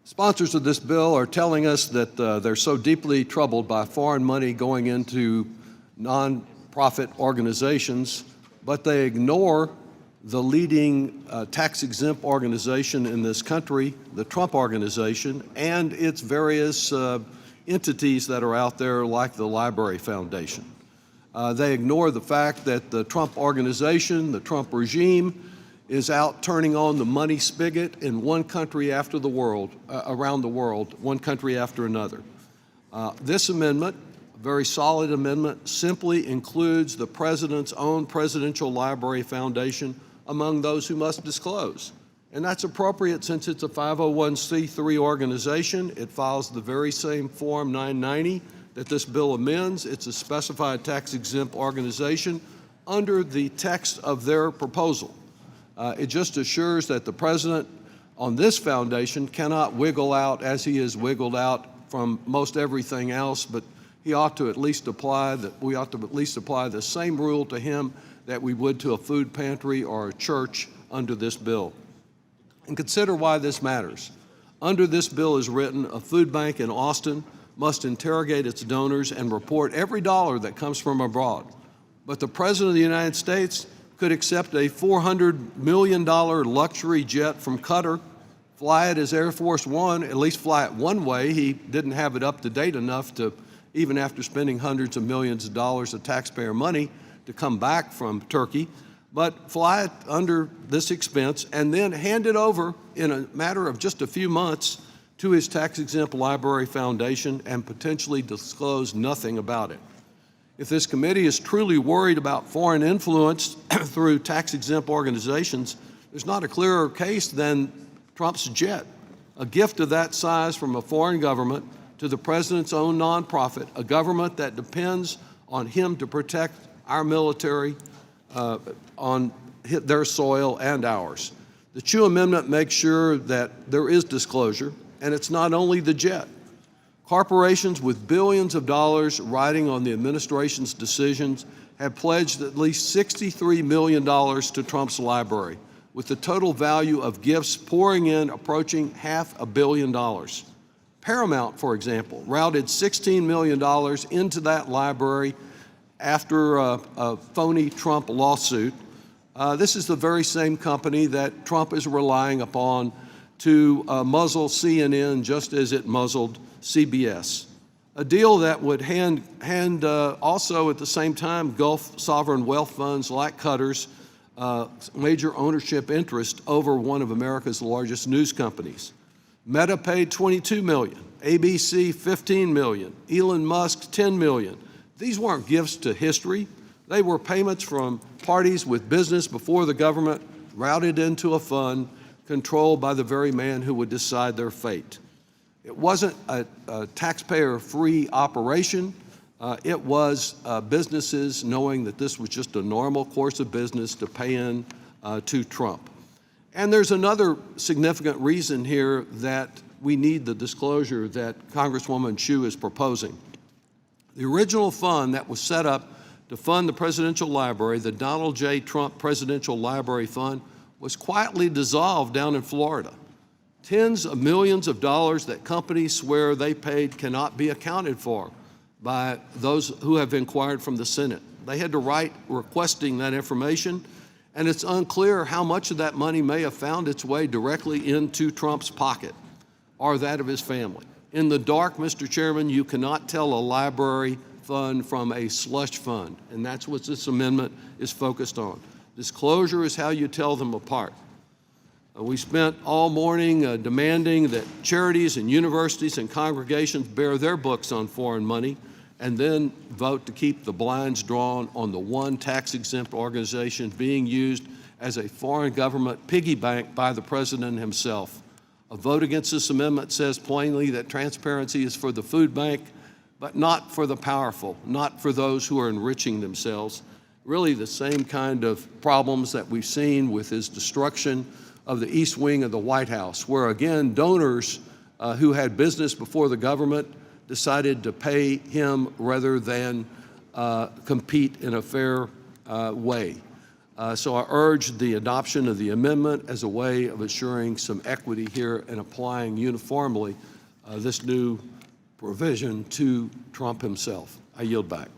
Sponsors of this bill are telling us that they're so deeply troubled by foreign money going into nonprofit organizations, but they ignore the leading tax-exempt organization in this country, the Trump Organization, and its various entities that are out there like the Library Foundation. They ignore the fact that the Trump Organization, the Trump regime, is out turning on the money spigot in one country after the world, around the world, one country after another. This amendment, a very solid amendment, simply includes the President's own Presidential Library Foundation among those who must disclose. And that's appropriate since it's a 501c3 organization. It files the very same Form 990 that this bill amends. It's a specified tax-exempt organization under the text of their proposal. It just assures that the President on this foundation cannot wiggle out as he has wiggled out from most everything else, but he ought to at least apply we ought to at least apply the same rule to him that we would to a food pantry or a church under this bill. And consider why this matters. Under this bill is written, a food bank in Austin must interrogate its donors and report every dollar that comes from abroad. But the President of the United States could accept a $400 million luxury jet from Qatar, fly it as Air Force One, at least fly it one way. He didn't have it up to date enough to, even after spending hundreds of millions of dollars of taxpayer money, to come back from Turkey, but fly it under this expense and then hand it over in a matter of just a few months to his tax-exempt library foundation and potentially disclose nothing about it. If this committee is truly worried about foreign influence through tax-exempt organizations, there's not a clearer case than Trump's jet, a gift of that size from a foreign government to the President's own nonprofit, a government that depends on him to protect our military on their soil and ours. The Chu Amendment makes sure that there is disclosure, and it's not only the jet. Corporations with billions of dollars riding on the administration's decisions have pledged at least $63 million to Trump's library, with the total value of gifts pouring in approaching $500 million. Paramount, for example, routed $16 million into that library after a phony Trump lawsuit. This is the very same company that Trump is relying upon to muzzle CNN just as it muzzled CBS, a deal that would hand also at the same time Gulf sovereign wealth funds like Qatar's major ownership interest over one of America's largest news companies. Meta paid $22 million, ABC $15 million, Elon Musk $10 million. These weren't gifts to history. They were payments from parties with business before the government routed into a fund controlled by the very man who would decide their fate. It wasn't a taxpayer-free operation. It was businesses knowing that this was just a normal course of business to pay in to Trump. And there's another significant reason here that we need the disclosure that Congresswoman Chu is proposing. The original fund that was set up to fund the Presidential Library, the Donald J. Trump Presidential Library Fund, was quietly dissolved down in Florida. Tens of millions of dollars that companies swear they paid cannot be accounted for by those who have inquired from the Senate. They had to write requesting that information, and it's unclear how much of that money may have found its way directly into Trump's pocket or that of his family. In the dark, Mr. Chairman, you cannot tell a library fund from a slush fund, and that's what this amendment is focused on. Disclosure is how you tell them apart. We spent all morning demanding that charities and universities and congregations bear their books on foreign money and then vote to keep the blinds drawn on the one tax-exempt organization being used as a foreign government piggy bank by the President himself. A vote against this amendment says plainly that transparency is for the food bank, but not for the powerful, not for those who are enriching themselves. Really the same kind of problems that we've seen with his destruction of the East Wing of the White House, where again, donors who had business before the government decided to pay him rather than compete in a fair way. So I urge the adoption of the amendment as a way of assuring some equity here and applying uniformly this new provision to Trump himself. I yield back.